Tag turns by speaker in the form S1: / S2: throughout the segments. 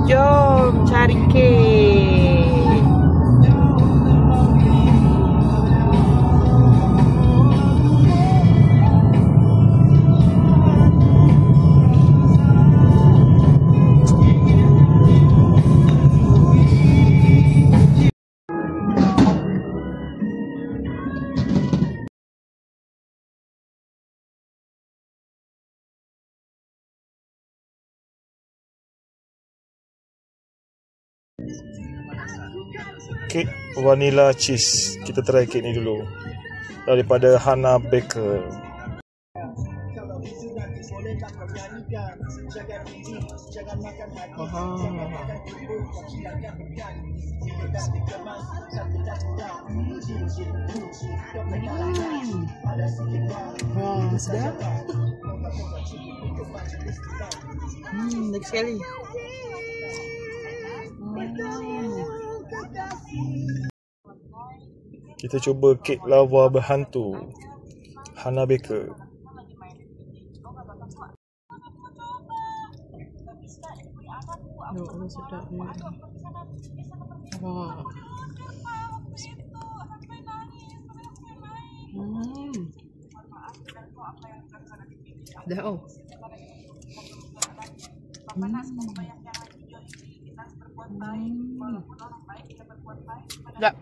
S1: Jom cari kek.
S2: Kek vanilla cheese. Kita try kek ni dulu. Daripada Hana Baker.
S1: Sedap. Lagi sekali.
S2: Kita cuba kek lava berhantu Hana Baker.
S1: Oh, sedap ni. Wah. Dah oh. Dah.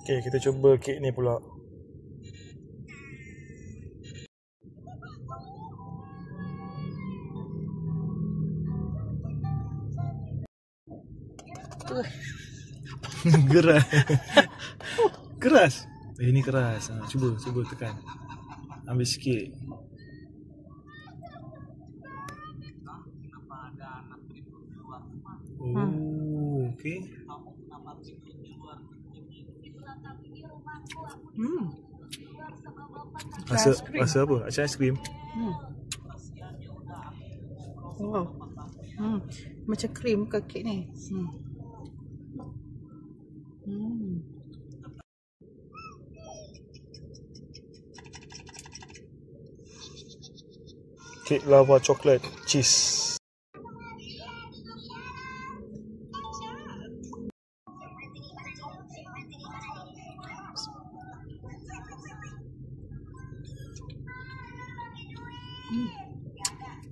S2: Okay, kita cuba kek ni pula. Geras. Keras. Ini keras. Cuba tekan. Ambil sikit. Oh, okey. Rasa apa? Macam aiskrim.
S1: Wow. Macam krim ke kek ni.
S2: Kek lava coklat cheese.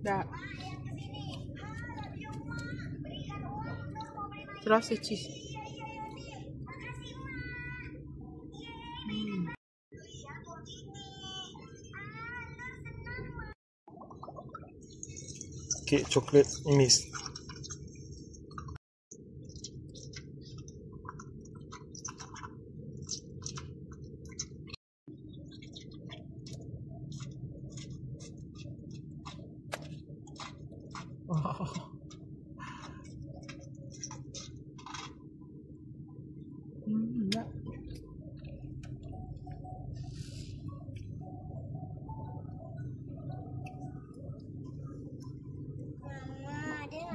S1: Dah. Terasa cheese.
S2: Kek coklat mix. Wow.
S1: Ya.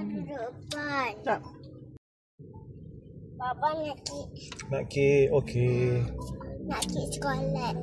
S3: Depan.
S1: Tak.
S3: Bapa nak kek.
S2: Nak kek, okey.
S3: Nak kek coklat.